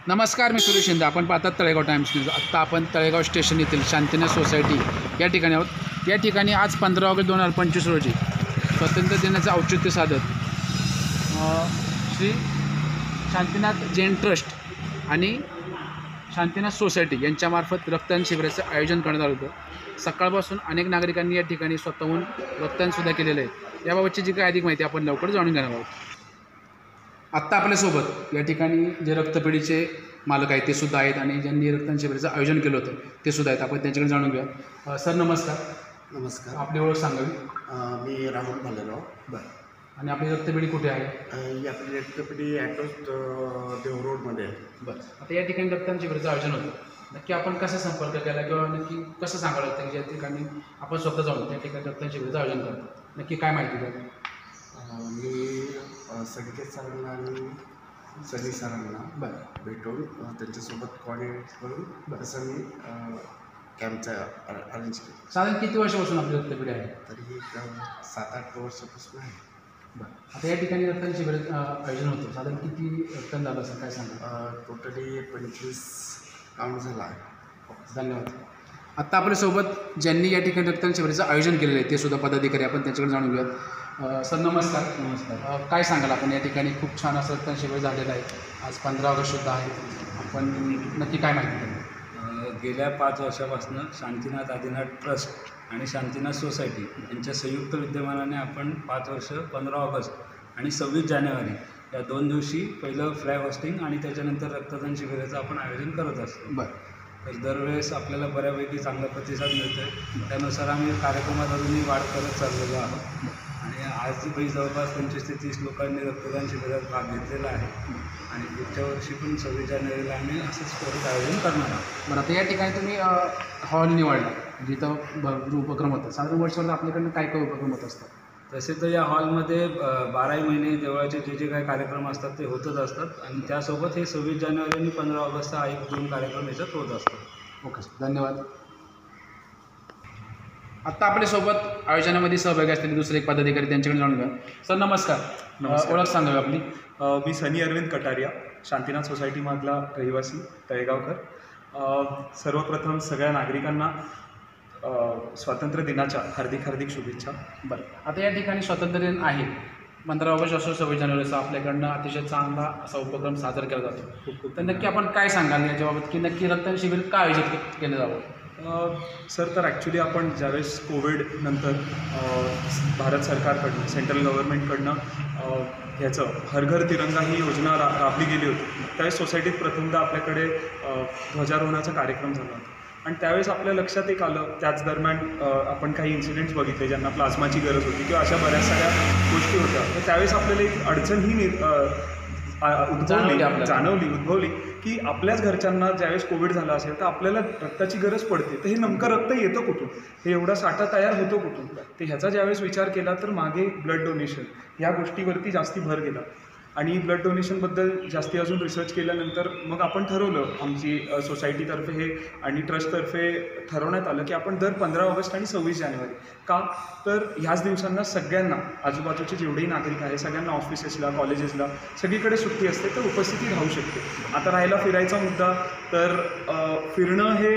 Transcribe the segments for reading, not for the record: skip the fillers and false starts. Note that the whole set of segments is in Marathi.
नमस्कार, मी सुरेश शिंदे. आपण पाहतात तळेगाव टाइम्स न्यूज. आत्ता आपण तळेगाव स्टेशन येथील शांतिनगर सोसायटी या ठिकाणी आहोत. या ठिकाणी आज 15 ऑगस्ट 2025 रोजी स्वातंत्र्य दिनाचे औचित्य साधत श्री शांतीनाथ जैन ट्रस्ट आणि शांतीनाथ सोसायटी यांच्यामार्फत रक्तदान शिबिराचं आयोजन करण्यात आलं होतं. सकाळपासून अनेक नागरिकांनी या ठिकाणी स्वतःहून रक्तदानसुद्धा केलेलं आहे. याबाबतची जी काही अधिक माहिती आपण लवकर जाणून घेणार आहोत. आत्ता आपल्यासोबत या ठिकाणी जे रक्तपेढीचे मालक आहेत ते सुद्धा आहेत आणि ज्यांनी रक्तदान शिबिराचं आयोजन केलं होतं ते सुद्धा आहेत. आपण त्यांच्याकडे जाणून घेऊया. सर नमस्कार. नमस्कार. आपली ओळख सांगावी. मी राहुल भालेराव. बरं. आणि आपली रक्तपेढी कुठे आहे? ही आपली रक्तपेढी ॲटोस्ट देव रोडमध्ये आहे. बरं. आता या ठिकाणी रक्तदान शिबिराचं आयोजन होतं. नक्की आपण कसा संपर्क केला किंवा नक्की कसं सांगावं लागतं की ज्या ठिकाणी आपण स्वतः जाऊन त्या ठिकाणी रक्तदान शिबिराचं आयोजन करतो? नक्की काय माहिती द्या? मी संकेत सरांना आणि सनी सरांना बरं भेटून त्यांच्यासोबत कॉर्डिनेट करून तसं मी कॅम्पचा अरेंज केलं. साधारण किती वर्षापासून आपली रक्तपेढी आहे? तरी 7-8 वर्षापासून आहे. बरं. आता या ठिकाणी रक्तदान शिबिराचं आयोजन होतं. साधारण किती रक्तदान झालं असं काय सांगा? टोटली 25 काउंट झाला आहे. धन्यवाद. आत्ता आपल्यासोबत ज्यांनी या ठिकाणी रक्तदान शिबिराचं आयोजन केलेलं आहे ते सुद्धा पदाधिकारी आपण त्यांच्याकडे जाणून घेऊयात. सर नमस्कार. नमस्कार. काय सांगाल आपण या ठिकाणी खूप छान असं रक्तदान शिबिर झालेलं आहे. आज 15 ऑगस्टसुद्धा आहे. आपण नक्की काय माहिती द्या? गेल्या 5 वर्षापासून शांतीनाथ आदिनाथ ट्रस्ट आणि शांतीनाथ सोसायटी यांच्या संयुक्त विद्यमानाने आपण 5 वर्ष 15 ऑगस्ट आणि 26 जानेवारी या 2 दिवशी पहिलं फ्लॅग होस्टिंग आणि त्याच्यानंतर रक्तदान शिबिराचं आपण आयोजन करत असतो. बरं. तर दरवेळेस आपल्याला बऱ्यापैकी चांगला प्रतिसाद मिळतो आहे. त्यानुसार आम्ही कार्यक्रमात अजूनही वाढ करत चाललेलो आहोत आणि आजही जवळपास 25 ते 30 लोकांनी रक्तदान शिबिरात भाग घेतलेला आहे आणि पुढच्या वर्षी पण 26 जानेवारीला आम्ही असंच परत आयोजन करणार आहोत. बरं. आता या ठिकाणी तुम्ही हॉल निवडला जिथं भरपूर उपक्रम होतात. साधारण वर्षभर आपल्याकडनं काय काय उपक्रम होत असतात? तसे तर या हॉलमध्ये 12ही महिने देवळाचे जे काही कार्यक्रम असतात ते होतच असतात आणि त्यासोबत हे 26 जानेवारी आणि 15 ऑगस्ट हा 1-2 कार्यक्रम याच्यात होत असतात. ओके सर, धन्यवाद. आत्ता आपल्यासोबत आयोजनामध्ये सहभागी असलेले दुसरे एक पदाधिकारी त्यांच्याकडे जाणून घ्या. सर नमस्कार. नमस्कार. ओळख सांगावी आपली. मी सनी अरविंद कटारिया, शांतीनाथ सोसायटीमधला रहिवासी, तळेगावकर. सर्वप्रथम सगळ्या नागरिकांना स्वातंत्र्य दिनाच्या हार्दिक शुभेच्छा. बरं. आता या ठिकाणी स्वातंत्र्य दिन आहे. 15 ऑगस्ट असो 26 जानेवारीचा आपल्याकडनं अतिशय चांगला असा उपक्रम साजरा केला जातो. तर नक्की आपण काय सांगाल याच्याबाबत की नक्की रक्तदान शिबिर का आयोजित केलं जावं? सर तर ॲक्च्युली आपण ज्यावेळेस कोविडनंतर भारत सरकारकडनं सेंट्रल गव्हर्नमेंटकडनं ह्याचं हर घर तिरंगा ही योजना राबली गेली होती. त्यावेळेस सोसायटीत प्रथमदा आपल्याकडे ध्वजारोहणाचा कार्यक्रम झाला होता आणि त्यावेळेस आपल्या लक्षात एक आलं. त्याच दरम्यान आपण काही इन्सिडेंट्स बघितले ज्यांना प्लाझ्माची गरज होती किंवा अशा बऱ्याच साऱ्या गोष्टी होत्या. तर त्यावेळेस आपल्याला एक अडचण ही उद्भवली की आपल्याच घरच्यांना ज्यावेळेस कोविड झाला असेल तर आपल्याला रक्ताची गरज पडते. तर हे नेमकं रक्त येतं कुठून? हे एवढा साठा तयार होतो कुठून? तर ह्याचा ज्यावेळेस विचार केला तर मागे ब्लड डोनेशन ह्या गोष्टीवरती जास्ती भर गेला आणि ब्लड डोनेशनबद्दल जास्ती अजून रिसर्च केल्यानंतर मग आपण ठरवलं, आमची सोसायटीतर्फे हे आणि ट्रस्टतर्फे ठरवण्यात आलं की आपण दर 15 ऑगस्ट आणि 26 जानेवारी का तर ह्याच दिवसांना सगळ्यांना आजूबाजूचे जेवढेही नागरिक आहे सगळ्यांना ऑफिसेसला कॉलेजेसला सगळीकडे सुट्टी असते तर उपस्थिती राहू शकते. आता राहिला फिरायचा मुद्दा तर फिरणं हे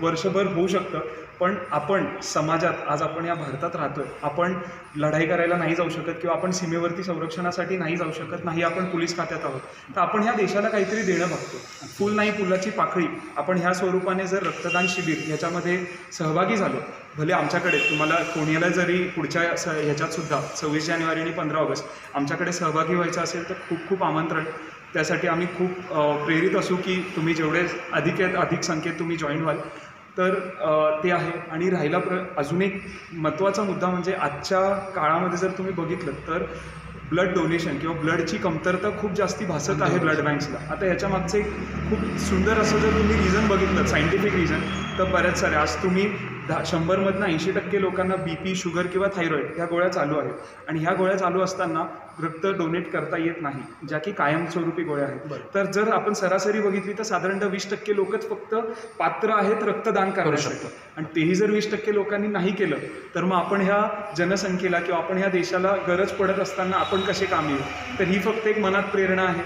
वर्षभर होऊ शकतं पण आपण समाजात आज आपण या भारतात राहतो आहे. आपण लढाई करायला नाही जाऊ शकत किंवा आपण सीमेवरती संरक्षणासाठी नाही जाऊ शकत नाही. आपण पोलीस खात्यात आहोत तर आपण ह्या देशाला काहीतरी देणं बघतो. फुल नाही फुलाची पाकळी. आपण ह्या स्वरूपाने जर रक्तदान शिबिर ह्याच्यामध्ये सहभागी झालो, भले आमच्याकडे तुम्हाला कोणाला जरी पुढच्या ह्याच्यातसुद्धा 26 जानेवारी आणि 15 ऑगस्ट आमच्याकडे सहभागी व्हायचं असेल तर खूप खूप आमंत्रण. त्यासाठी आम्ही खूप प्रेरित असू की तुम्ही जेवढे अधिक संख्येत तुम्ही जॉईन व्हाल तर ते आहे. आणि राहिला अजून एक महत्त्वाचा मुद्दा म्हणजे आजच्या काळामध्ये जर तुम्ही बघितलं तर ब्लड डोनेशन किंवा ब्लडची कमतरता खूप जास्ती भासत आहे ब्लड बँक्सला. आता ह्याच्या मागचं एक खूप सुंदर असं जर तुम्ही रिझन बघितलं सायंटिफिक रिझन तर बऱ्याच साऱ्या आज तुम्ही 100मधनं 80% लोकांना BP, शुगर किंवा थायरॉईड ह्या गोळ्या चालू आहेत आणि ह्या गोळ्या चालू असताना रक्त डोनेट करता येत नाही, ज्या की कायमस्वरूपी गोळ्या आहेत. तर जर आपण सरासरी बघितली तर साधारणतः 20% लोकच फक्त पात्र आहेत रक्तदान करू शकतो आणि तेही जर 20% लोकांनी नाही केलं तर मग आपण ह्या जनसंख्येला किंवा आपण ह्या देशाला गरज पडत असताना आपण कसे कामी येऊ? तर ही फक्त एक मनात प्रेरणा आहे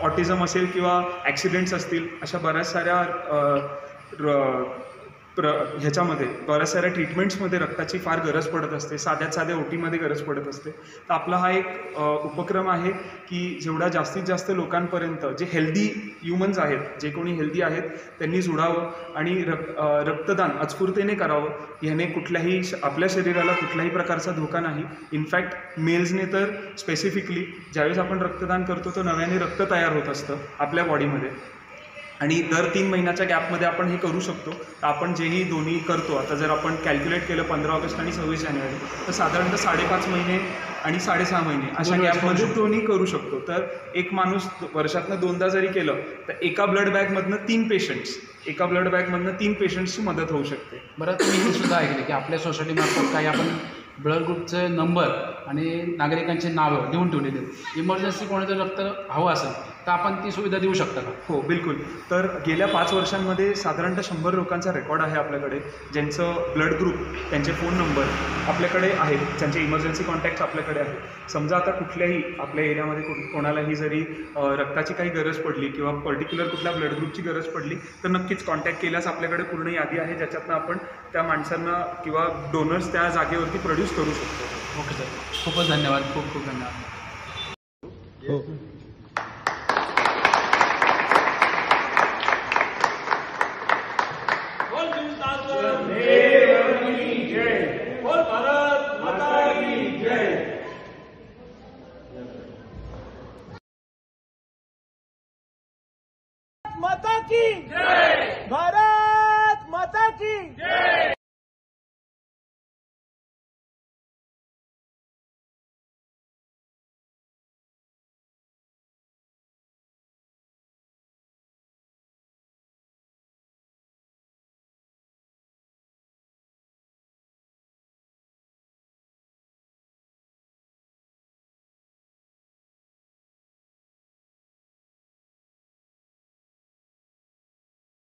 ऑटिझम असेल किंवा ॲक्सिडेंट्स असतील, अशा बऱ्याच साऱ्या ह्याच्यामध्ये बऱ्याच साऱ्या ट्रीटमेंट्समध्ये रक्ताची फार गरज पडत असते, साध्या ओटीमध्ये गरज पडत असते. तर आपला हा एक उपक्रम आहे की जेवढा जास्तीत जास्त लोकांपर्यंत जे हेल्दी ह्युमन्स आहेत, जे कोणी हेल्दी आहेत त्यांनी जुडावं आणि रक्तदान उत्स्फूर्तेने करावं. ह्याने कुठल्याही आपल्या शरीराला कुठल्याही प्रकारचा धोका नाही. इनफॅक्ट मेल्सने तर स्पेसिफिकली ज्यावेळेस आपण रक्तदान करतो तो नव्याने रक्त तयार होत असतं आपल्या बॉडीमध्ये, आणि दर 3 महिन्याच्या गॅपमध्ये आपण हे करू शकतो. तर आपण जेही दोन्ही करतो, आता जर आपण कॅल्क्युलेट केलं 15 ऑगस्ट आणि 26 जानेवारी, तर साधारणतः 5.5 महिने आणि 6.5 महिने अशा गॅपमध्ये दोन्ही करू शकतो. तर एक माणूस वर्षातनं 2दा जरी केलं तर एका ब्लड बॅगमधनं 3 पेशंट्सची मदत होऊ शकते. बरं, तुम्ही हे सुद्धा ऐकले की आपल्या सोसायटीमार्फत काही आपण ब्लड ग्रुपचे नंबर आणि नागरिकांची नावं देऊन ठेवलेली आहेत. इमर्जन्सी कोणाचं रक्त हवं असेल तर आपण ती सुविधा देऊ शकता का? हो, बिलकुल. तर गेल्या 5 वर्षांमध्ये साधारणतः 100 लोकांचा रेकॉर्ड आहे आपल्याकडे, ज्यांचं ब्लड ग्रुप, त्यांचे फोन नंबर आपल्याकडे आहेत, ज्यांचे इमर्जन्सी कॉन्टॅक्ट्स आपल्याकडे आहेत. समजा आता कुठल्याही आपल्या एरियामध्ये कोणालाही जरी रक्ताची काही गरज पडली किंवा पर्टिक्युलर कुठल्या ब्लड ग्रुपची गरज पडली तर नक्कीच कॉन्टॅक्ट केल्यास आपल्याकडे पूर्ण यादी आहे, ज्याच्यातनं आपण त्या माणसांना किंवा डोनर्स त्या जागेवरती प्रोड्यूस करू शकतो. ओके सर, खूपच धन्यवाद. खूप धन्यवाद. माता की जय, भारत